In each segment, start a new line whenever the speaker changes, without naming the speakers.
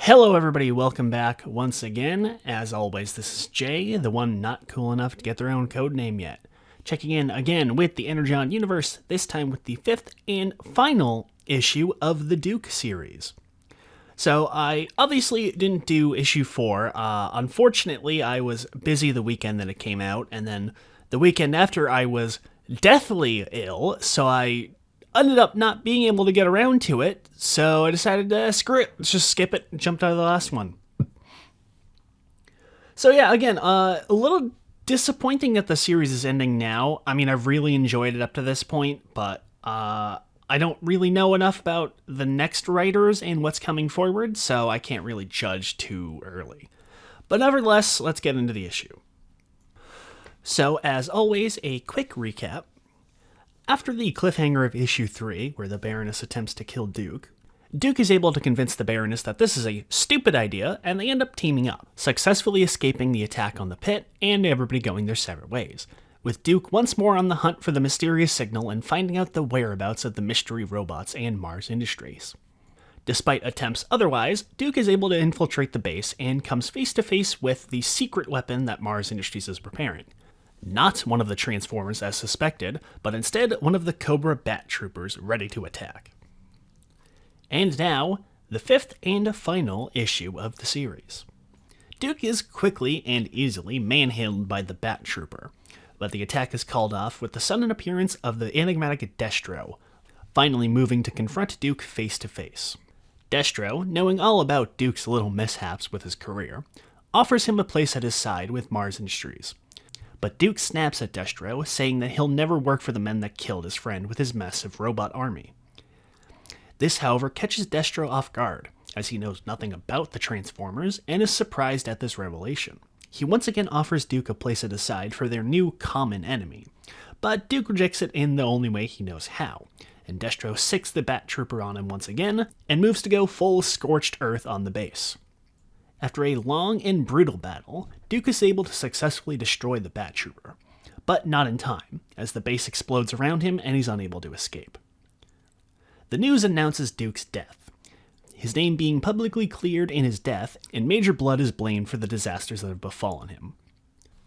Hello everybody, welcome back once again. As always, this is Jay, the one not cool enough to get their own code name yet. Checking in again with the Energon universe, this time with the fifth and final issue of the Duke series. So I obviously didn't do issue 4. Unfortunately, I was busy the weekend that it came out, and then the weekend after I was deathly ill, so I ended up not being able to get around to it, so I decided to screw it, let's just skip it and jumped out of the last one. So yeah, again, a little disappointing that the series is ending now. I mean, I've really enjoyed it up to this point, but I don't really know enough about the next writers and what's coming forward, so I can't really judge too early. But nevertheless, let's get into the issue. So, as always, a quick recap. After the cliffhanger of issue 3, where the Baroness attempts to kill Duke, Duke is able to convince the Baroness that this is a stupid idea, and they end up teaming up, successfully escaping the attack on the pit, and everybody going their separate ways, with Duke once more on the hunt for the mysterious signal and finding out the whereabouts of the mystery robots and Mars Industries. Despite attempts otherwise, Duke is able to infiltrate the base and comes face to face with the secret weapon that Mars Industries is preparing. Not one of the Transformers as suspected, but instead one of the Cobra Bat Troopers ready to attack. And now, the fifth and final issue of the series. Duke is quickly and easily manhandled by the Bat Trooper, but the attack is called off with the sudden appearance of the enigmatic Destro, finally moving to confront Duke face to face. Destro, knowing all about Duke's little mishaps with his career, offers him a place at his side with Mars Industries. But Duke snaps at Destro, saying that he'll never work for the men that killed his friend with his massive robot army. This, however, catches Destro off guard, as he knows nothing about the Transformers and is surprised at this revelation. He once again offers Duke a place at his side for their new common enemy, but Duke rejects it in the only way he knows how, and Destro sicks the Bat Trooper on him once again, and moves to go full scorched earth on the base. After a long and brutal battle, Duke is able to successfully destroy the Bat Trooper, but not in time, as the base explodes around him and he's unable to escape. The news announces Duke's death, his name being publicly cleared in his death, and Major Blood is blamed for the disasters that have befallen him.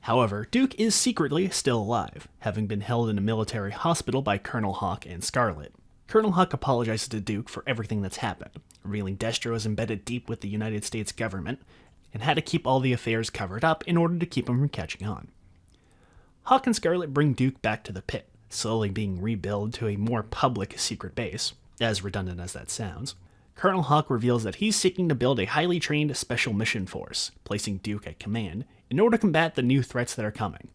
However, Duke is secretly still alive, having been held in a military hospital by Colonel Hawk and Scarlet. Colonel Hawk apologizes to Duke for everything that's happened, revealing Destro is embedded deep with the United States government, and had to keep all the affairs covered up in order to keep him from catching on. Hawk and Scarlet bring Duke back to the pit, slowly being rebuilt to a more public secret base, as redundant as that sounds. Colonel Hawk reveals that he's seeking to build a highly trained special mission force, placing Duke at command, in order to combat the new threats that are coming,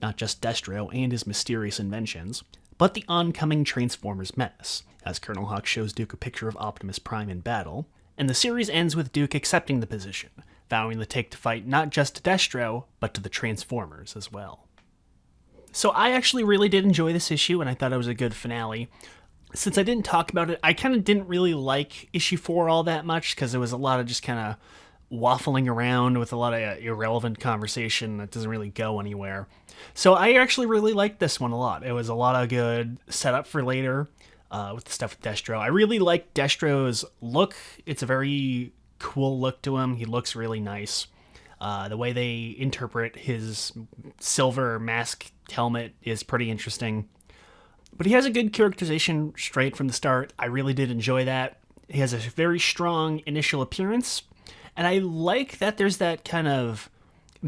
not just Destro and his mysterious inventions, but the oncoming Transformers menace, as Colonel Hawk shows Duke a picture of Optimus Prime in battle, and the series ends with Duke accepting the position, vowing to take to fight not just to Destro, but to the Transformers as well. So I actually really did enjoy this issue, and I thought it was a good finale. Since I didn't talk about it, I kind of didn't really like issue 4 all that much, because there was a lot of just kind of waffling around with a lot of irrelevant conversation that doesn't really go anywhere. So I actually really liked this one a lot. It was a lot of good setup for later with the stuff with Destro. I really like Destro's look. It's a very cool look to him. He looks really nice. The way they interpret his silver mask helmet is pretty interesting. But he has a good characterization straight from the start. I really did enjoy that. He has a very strong initial appearance, and I like that there's that kind of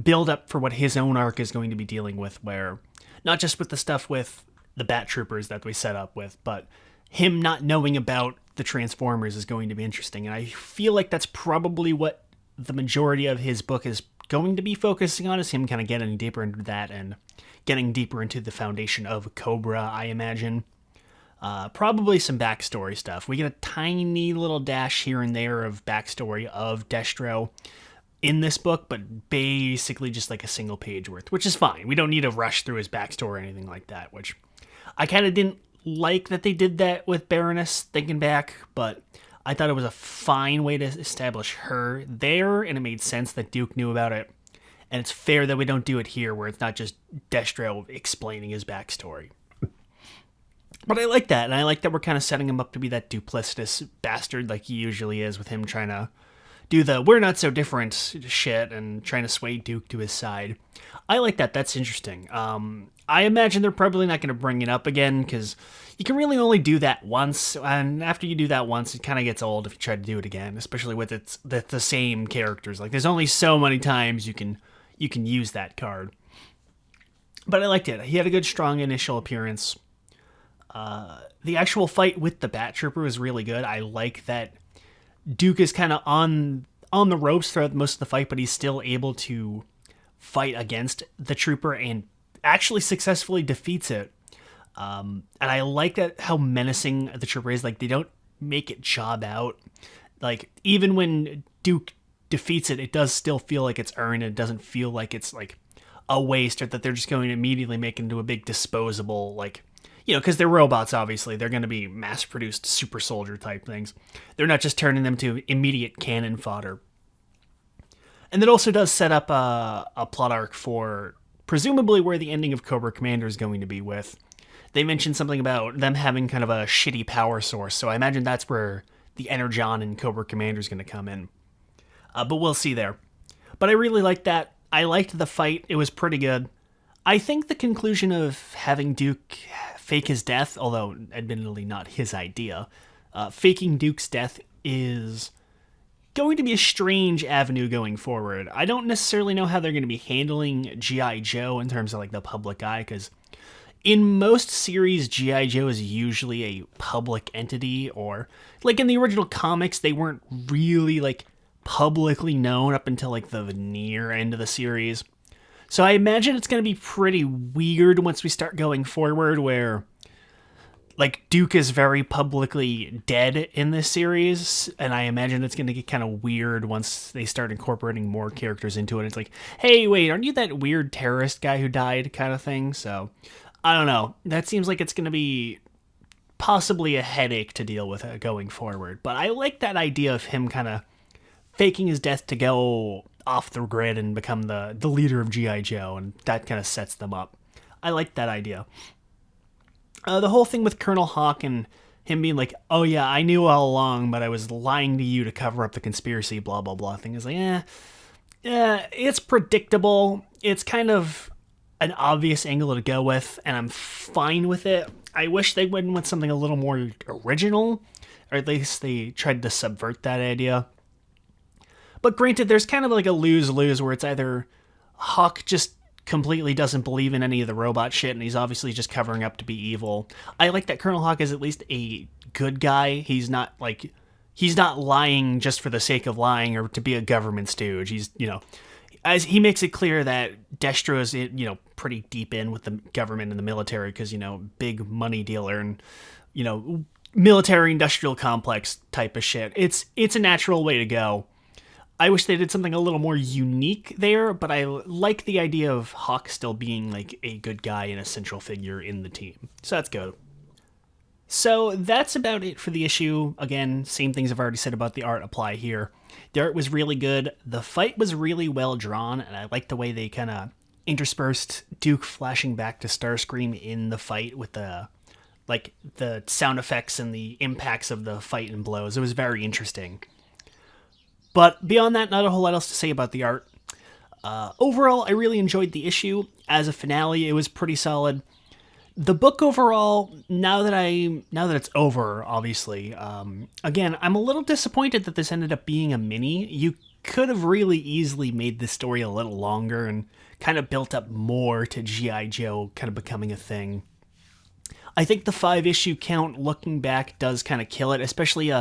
build up for what his own arc is going to be dealing with, where not just with the stuff with the Bat Troopers that we set up with, but him not knowing about the Transformers is going to be interesting. And I feel like that's probably what the majority of his book is going to be focusing on, is him kind of getting deeper into that and getting deeper into the foundation of Cobra, I imagine. Probably some backstory stuff. We get a tiny little dash here and there of backstory of Destro in this book, but basically just like a single page worth, which is fine. We don't need to rush through his backstory or anything like that, which I kind of didn't like that they did that with Baroness, thinking back, but I thought it was a fine way to establish her there, and it made sense that Duke knew about it. And it's fair that we don't do it here, where it's not just Destro explaining his backstory. But I like that, and I like that we're kind of setting him up to be that duplicitous bastard like he usually is, with him trying to do the we're not so different shit and trying to sway Duke to his side. I like that. That's interesting. I imagine they're probably not going to bring it up again because you can really only do that once, and after you do that once, it kind of gets old if you try to do it again, especially with the same characters. Like there's only so many times you can use that card. But I liked it. He had a good, strong initial appearance. The actual fight with the Bat Trooper was really good. I like that Duke is kind of on the ropes throughout most of the fight, but he's still able to fight against the Trooper and actually successfully defeats it. And I like that how menacing the Trooper is. Like, they don't make it job out. Like, even when Duke defeats it, it does still feel like it's earned. It doesn't feel like it's like a waste or that they're just going to immediately make it into a big disposable, like, you know, because they're robots, obviously. They're going to be mass-produced super soldier type things. They're not just turning them to immediate cannon fodder. And it also does set up a plot arc for presumably where the ending of Cobra Commander is going to be with. They mentioned something about them having kind of a shitty power source, so I imagine that's where the Energon and Cobra Commander is going to come in. But we'll see there. But I really liked that. I liked the fight. It was pretty good. I think the conclusion of having Duke fake his death, although admittedly not his idea, faking Duke's death is going to be a strange avenue going forward. I don't necessarily know how they're going to be handling G.I. Joe in terms of like the public eye, because in most series, G.I. Joe is usually a public entity, or like in the original comics, they weren't really like publicly known up until like the near end of the series. So I imagine it's going to be pretty weird once we start going forward, where like Duke is very publicly dead in this series, and I imagine it's going to get kind of weird once they start incorporating more characters into it. It's like, hey, wait, aren't you that weird terrorist guy who died kind of thing? So I don't know. That seems like it's going to be possibly a headache to deal with going forward. But I like that idea of him kind of faking his death to go off the grid and become the leader of G.I. Joe, and that kind of sets them up. I like that idea. The whole thing with Colonel Hawk and him being like, oh yeah, I knew all along, but I was lying to you to cover up the conspiracy, blah, blah, blah thing is like, yeah, it's predictable. It's kind of an obvious angle to go with, and I'm fine with it. I wish they went with something a little more original, or at least they tried to subvert that idea. But granted, there's kind of like a lose-lose where it's either Hawk just completely doesn't believe in any of the robot shit, and he's obviously just covering up to be evil. I like that Colonel Hawk is at least a good guy. He's not lying just for the sake of lying or to be a government stooge. He's, as he makes it clear that Destro is, pretty deep in with the government and the military because, big money dealer and, military industrial complex type of shit. It's a natural way to go. I wish they did something a little more unique there, but I like the idea of Hawk still being like a good guy and a central figure in the team. So that's good. So that's about it for the issue. Again, same things I've already said about the art apply here. The art was really good. The fight was really well drawn, and I like the way they kind of interspersed Duke flashing back to Starscream in the fight with the sound effects and the impacts of the fight and blows. It was very interesting. But beyond that, not a whole lot else to say about the art. Overall, I really enjoyed the issue. As a finale, it was pretty solid. The book overall, now that it's over, obviously, again, I'm a little disappointed that this ended up being a mini. You could have really easily made this story a little longer and kind of built up more to G.I. Joe kind of becoming a thing. I think the 5-issue count, looking back, does kind of kill it, especially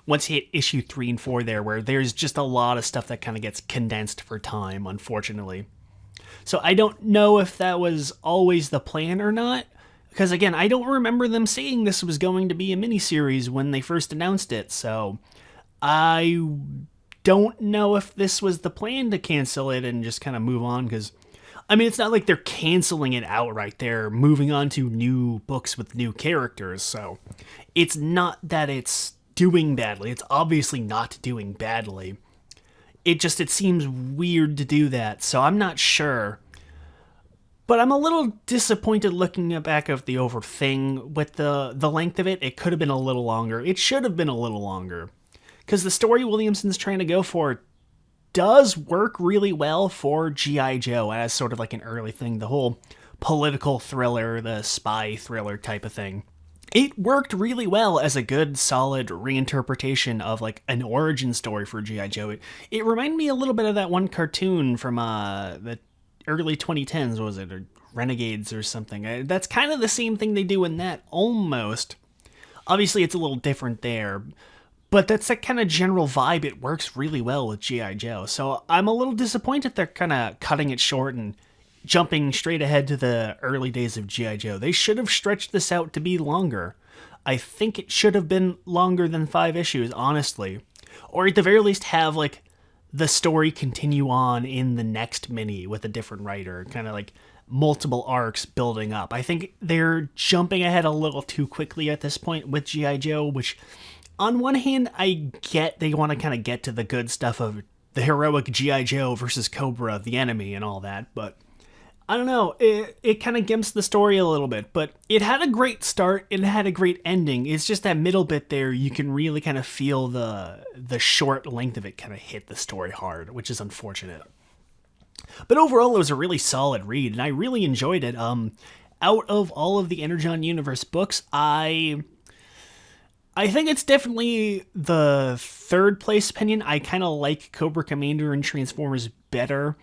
once you hit issue 3 and 4 there, where there's just a lot of stuff that kind of gets condensed for time, unfortunately. So I don't know if that was always the plan or not, because again, I don't remember them saying this was going to be a miniseries when they first announced it, so I don't know if this was the plan to cancel it and just kind of move on, because, I mean, it's not like they're canceling it outright. They're moving on to new books with new characters, so it's not that it's doing badly. It's obviously not doing badly. It seems weird to do that, so I'm not sure. But I'm a little disappointed looking back of the over thing with the length of it. It could have been a little longer. It should have been a little longer. because the story Williamson's trying to go for does work really well for G.I. Joe as sort of like an early thing, the whole political thriller, the spy thriller type of thing. It worked really well as a good, solid reinterpretation of like an origin story for G.I. Joe. It reminded me a little bit of that one cartoon from the early 2010s, was it, or Renegades or something. That's kind of the same thing they do in that, almost. Obviously, it's a little different there, but that's that kind of general vibe. It works really well with G.I. Joe. So I'm a little disappointed they're kind of cutting it short and jumping straight ahead to the early days of G.I. Joe. They should have stretched this out to be longer. I think it should have been longer than 5 issues, honestly. Or at the very least have, like, the story continue on in the next mini with a different writer. Kind of like multiple arcs building up. I think they're jumping ahead a little too quickly at this point with G.I. Joe, which, on one hand, I get they want to kind of get to the good stuff of the heroic G.I. Joe versus Cobra, the enemy, and all that, but I don't know, it kind of gimps the story a little bit, but it had a great start, it had a great ending. It's just that middle bit there, you can really kind of feel the short length of it kind of hit the story hard, which is unfortunate. But overall, it was a really solid read, and I really enjoyed it. Out of all of the Energon Universe books, I think it's definitely the third place opinion. I kind of like Cobra Commander and Transformers better.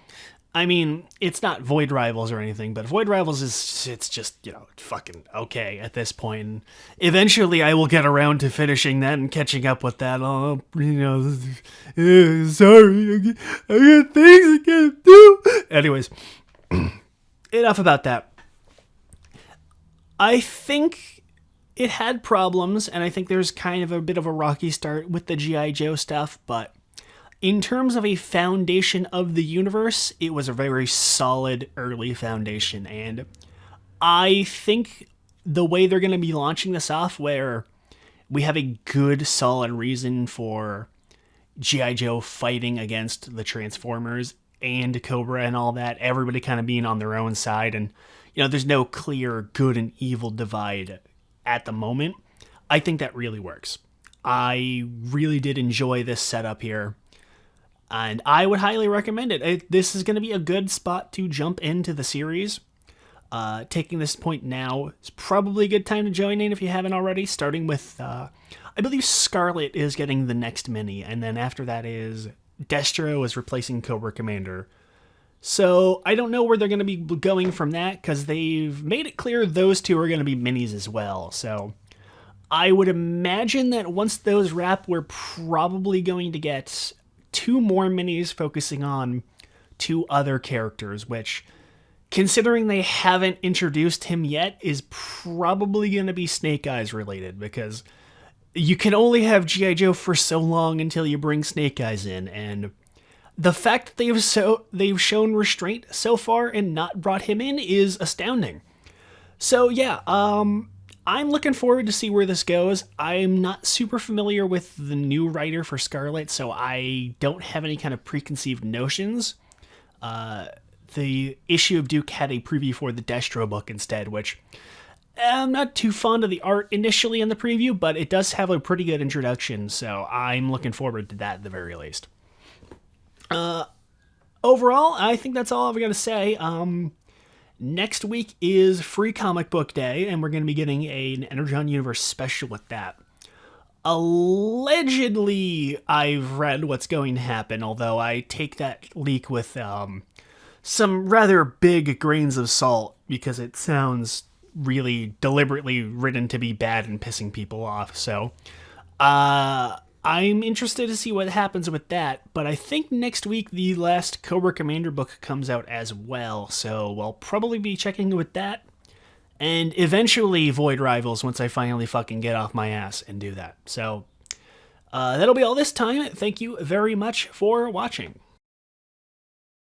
I mean, it's not Void Rivals or anything, but Void Rivals it's just, fucking okay at this point. And eventually I will get around to finishing that and catching up with that. Sorry, I got things I can't do. Anyways, enough about that. I think it had problems, and I think there's kind of a bit of a rocky start with the G.I. Joe stuff, but in terms of a foundation of the universe, it was a very solid early foundation, and I think the way they're going to be launching this off, where we have a good, solid reason for G.I. Joe fighting against the Transformers and Cobra and all that, everybody kind of being on their own side, and, there's no clear good and evil divide at the moment. I think that really works. I really did enjoy this setup here, and I would highly recommend it. This is going to be a good spot to jump into the series. Taking this point now is probably a good time to join in if you haven't already, starting with, I believe Scarlet is getting the next mini, and then after that is Destro is replacing Cobra Commander. So I don't know where they're going to be going from that, because they've made it clear those two are going to be minis as well. So I would imagine that once those wrap, we're probably going to get 2 more minis focusing on 2 other characters, which, considering they haven't introduced him yet, is probably going to be Snake Eyes related, because you can only have G.I. Joe for so long until you bring Snake Eyes in, and the fact that they've shown restraint so far and not brought him in is astounding. So yeah, I'm looking forward to see where this goes. I'm not super familiar with the new writer for Scarlet, so I don't have any kind of preconceived notions. The issue of Duke had a preview for the Destro book instead, which I'm not too fond of the art initially in the preview, but it does have a pretty good introduction, so I'm looking forward to that at the very least. Overall, I think that's all I've got to say. Next week is Free Comic Book Day, and we're going to be getting an Energon Universe special with that. Allegedly, I've read what's going to happen, although I take that leak with some rather big grains of salt, because it sounds really deliberately written to be bad and pissing people off. So, I'm interested to see what happens with that, but I think next week the last Cobra Commander book comes out as well, so I'll probably be checking with that, and eventually Void Rivals once I finally fucking get off my ass and do that. So, that'll be all this time. Thank you very much for watching.